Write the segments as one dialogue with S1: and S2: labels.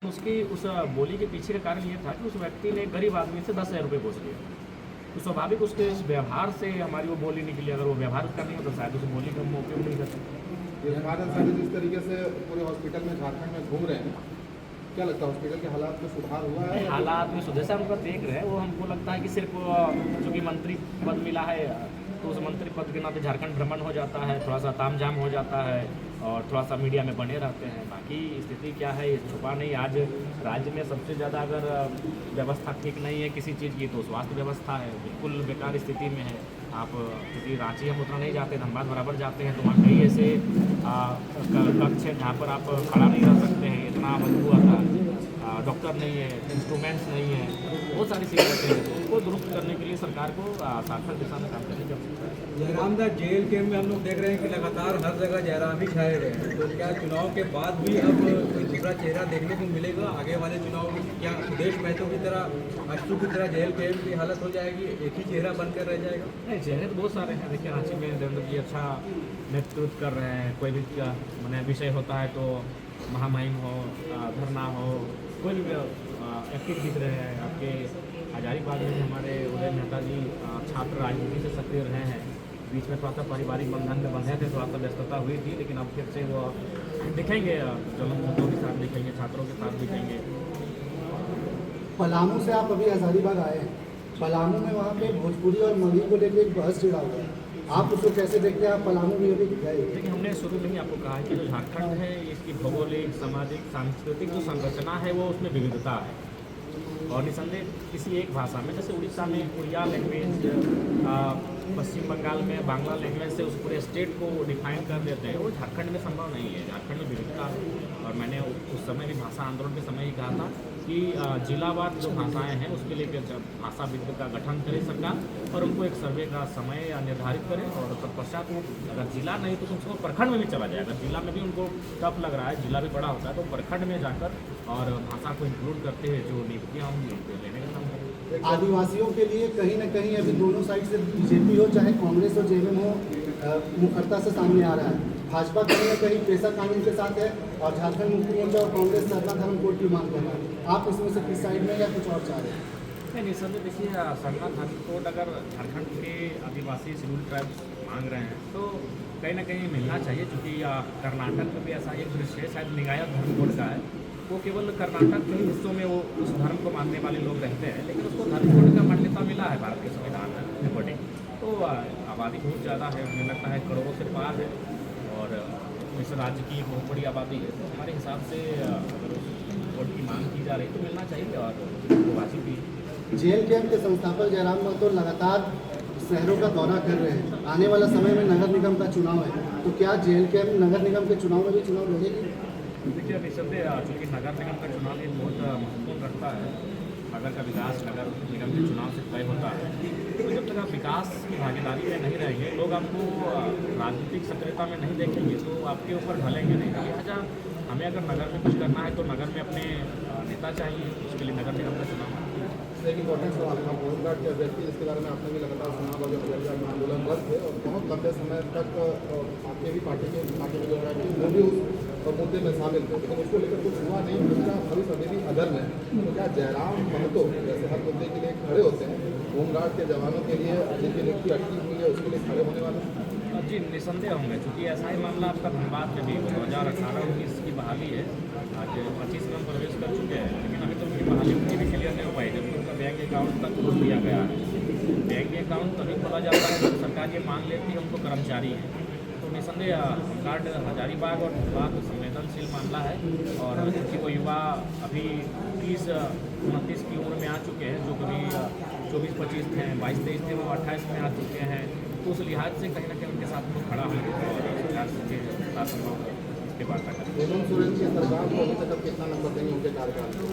S1: उसकी उस बोली के पीछे का कारण ये था कि उस व्यक्ति ने गरीब आदमी से 10,000 रुपये पूछ लिए। तो स्वाभाविक उसके इस व्यवहार से हमारी वो बोली निकली। अगर वो व्यवहार उसका नहीं होता शायद उस बोली का हम उपयोग नहीं करते।
S2: ये हिमाचल साहब जिस तरीके से पूरे हॉस्पिटल में झारखंड में घूम रहे हैं, क्या लगता है हॉस्पिटल के हालात में सुधार हुआ है?
S1: हालात में सुधार हम देख रहे हैं, वो हमको लगता है कि सिर्फ चूँकि मंत्री पद मिला है तो उस मंत्री पद के नाते झारखंड भ्रमण हो जाता है, थोड़ा सा तामझाम हो जाता है और थोड़ा सा मीडिया में बने रहते हैं। बाकी स्थिति क्या है ये छुपा नहीं। आज राज्य में सबसे ज़्यादा अगर व्यवस्था ठीक नहीं है किसी चीज़ की तो स्वास्थ्य व्यवस्था है, बिल्कुल बेकार स्थिति में है। आप क्योंकि रांची हम उतना नहीं जाते, धनबाद बराबर जाते हैं, तो वहाँ कई ऐसे कक्ष हैं जहाँ पर आप खड़ा नहीं रह सकते हैं, इतना बदबू आता है, डॉक्टर नहीं है, इंस्ट्रूमेंट्स नहीं है, बहुत सारी चीज़ें हैं। तो उनको दुरुस्त करने के लिए सरकार को सार्थक दिशा में काम करने की आवश्यकता है।
S3: जयराम दा जेल कैंप में हम लोग देख रहे हैं कि लगातार हर जगह जयराम ही छाए रहे हैं, तो क्या चुनाव के बाद भी अब कोई दूसरा चेहरा देखने को मिलेगा? आगे वाले चुनाव में क्या सुदेश महतो की तरह अश्रु की तरह जेल कैंप की हालत हो जाएगी, एक ही चेहरा बनकर रह जाएगा?
S1: नहीं, चेहरे तो बहुत सारे हैं। देखिए रांची में देवेंद्र जी अच्छा नेतृत्व कर रहे हैं। कोई भी मैंने विषय होता है तो महामहिम हो, धरना हो, कोई भी एक्टिव दिख रहे हैं। आपके हजारीबाग में हमारे उदय मेहता जी छात्र राजनीति से सक्रिय रहे हैं। बीच में थोड़ा सा पारिवारिक बंधन में बंधे थे, थोड़ा सा व्यस्तता हुई थी, लेकिन अब फिर से वो दिखेंगे, जलन मुद्दों के साथ दिखेंगे, छात्रों के साथ दिखेंगे।
S4: पलामू से आप अभी हजारीबाग आए हैं, पलामू में वहाँ पे भोजपुरी और मगही को लेकर एक बहस छिड़ा हुआ है, आप उसको कैसे देखते हैं? आप पलामू में अभी गए?
S1: देखिए हमने शुरू में ही आपको कहा है कि जो झारखंड है इसकी भौगोलिक, सामाजिक, सांस्कृतिक जो संरचना है वो उसमें विविधता है और निसंदेह किसी एक भाषा में, जैसे उड़ीसा में उड़िया लैंग्वेज, पश्चिम बंगाल में बांग्ला लैंग्वेज से उस पूरे स्टेट को डिफाइन कर देते हैं, वो झारखंड में संभव नहीं है। झारखंड में विविधता है और मैंने उस समय भी भाषा आंदोलन के समय ही कहा था कि जिलावार जो भाषाएं हैं उसके लिए भाषा विद का गठन करे सरकार और उनको एक सर्वे का समय निर्धारित करें और तत्पश्चात अगर जिला नहीं तो उसको प्रखंड में भी चला जाए। अगर जिला में भी उनको टफ लग रहा है, जिला भी बड़ा होता है, तो प्रखंड में जाकर और भाषा को इंक्लूड करते हुए जो नियुक्तियाँ होंगी उनको लेने का काम करें।
S4: आदिवासियों के लिए कहीं ना कहीं अभी दोनों साइड से बीजेपी हो चाहे कांग्रेस और जेएमएम हो, मुखरता से सामने आ रहा है। भाजपा कहीं ना कहीं पेशा कानून के साथ है और झारखंड मुक्ति मोर्चा और कांग्रेस सरना धर्म कोड की मांग कर रहा है। आप इसमें से किस साइड में या कुछ और चाह रहे हैं?
S1: नहीं, निसंदेह देखिए सरना धर्म कोड अगर झारखंड के आदिवासी शेड्यूल ट्राइब्स मांग रहे हैं तो कहीं ना कहीं मिलना चाहिए, क्योंकि कर्नाटक में भी ऐसा एक दृश्य है, शायद लिंगायत धर्म कोड का है, वो केवल कर्नाटक के ही हिस्सों में वो उस धर्म को मानने वाले लोग रहते हैं, लेकिन उसको धर्म कोड का मान्यता मिला है भारत के संविधान अकॉर्डिंग। तो आबादी बहुत ज़्यादा है, मुझे लगता है करोड़ों से पार है और इस राज्य की बहुत बड़ी आबादी है, तो हमारे हिसाब से अगर उस कोड की मांग की जा रही तो मिलना चाहिए और वो वाजिब भी।
S4: जेल कैंप के संस्थापक जयराम महतो लगातार शहरों का दौरा कर रहे हैं। आने वाला समय में नगर निगम का चुनाव है, तो क्या जेल कैंप नगर निगम के चुनाव में भी चुनाव लड़ेगी?
S1: देखिए निसंदेह चूँकि नगर निगम का चुनाव एक बहुत महत्वपूर्ण रखता है। नगर का विकास नगर निगम के चुनाव से तय होता है, तो जब तक आप विकास की भागीदारी में नहीं रहेंगे, लोग आपको राजनीतिक सक्रियता में नहीं देखेंगे तो आपके ऊपर ढलेंगे नहीं। लिहाजा हमें अगर नगर में कुछ करना है तो नगर में अपने नेता चाहिए, उसके लिए नगर निगम का चुनाव है।
S2: एक इम्पोर्टेंट सवाल था, होमगार्ड के अभ्यर्थी जिसके बारे में आपने भी लगातार सुना होगा, जो हजारीबाग में आंदोलनरत थे और बहुत लंबे समय तक आपके भी पार्टी के जो है वो भी उस मुद्दे में शामिल थे, लेकिन उसको लेकर कुछ हुआ नहीं, उसका भविष्य अभी भी अदर में। तो क्या जयराम महतो जैसे हर मुद्दे के लिए खड़े होते हैं, होमगार्ड के जवानों के लिए जिनकी नियुक्ति अटकी हुई है उसके लिए खड़े होने वाले?
S1: जी निसंदेह होंगे, क्योंकि ऐसा ही मामला आपका धनबाद में भी 2018-19 की बहाली है। आज 25 में हम प्रवेश कर चुके हैं, लेकिन अभी तो उनकी बहाली उनकी भी क्लियर नहीं हो पाई, जबकि उनका बैंक अकाउंट तक खोल दिया गया है। बैंक अकाउंट तभी खोला जाता है जब सरकार ये मान लेती है उनको कर्मचारी हैं। तो निसंदेह होमगार्ड हजारीबाग और धनबाद संवेदनशील मामला है और क्योंकि वो युवा अभी 30-29 की उम्र में आ चुके हैं, जो कभी 24-25 थे, 22-23 थे, वो 28 में आ चुके हैं, तो उस लिहाज से कहीं ना कहीं उनके साथ लोग खड़ा होंगे और सरकार से संभव इसके बाद तक।
S2: हेमंत सोरेन की सरकार को अभी तक कितना नंबर देंगे उनके कार्यकाल में?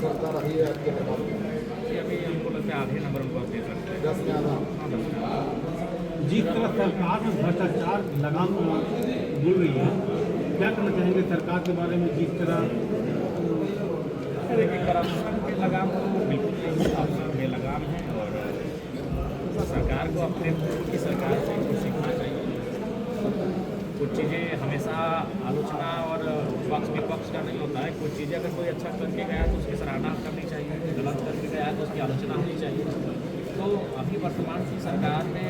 S2: सरकार रही है आपके हिसाब से?
S1: अभी हमको लगता है आधे नंबर उनको दे सकते हैं,
S2: 10 में आधा।
S1: हाँ 10 में आधा।
S5: जिस तरह सरकार में भ्रष्टाचार लगाम जुड़ रही है, क्या करना चाहेंगे सरकार के बारे में? जिस तरह
S1: देखिए करप्शन के लगाम तो बिल्कुल नहीं, अफसर बेलगाम है और सरकार को अपने पूर्व की सरकार से कुछ सीखना चाहिए। कुछ चीज़ें हमेशा आलोचना और पक्ष विपक्ष का नहीं होता है। कुछ चीज़ें अगर कोई अच्छा करके गया है तो उसकी सराहना करनी चाहिए, गलत करके गया है तो उसकी आलोचना होनी चाहिए। तो अभी वर्तमान की सरकार ने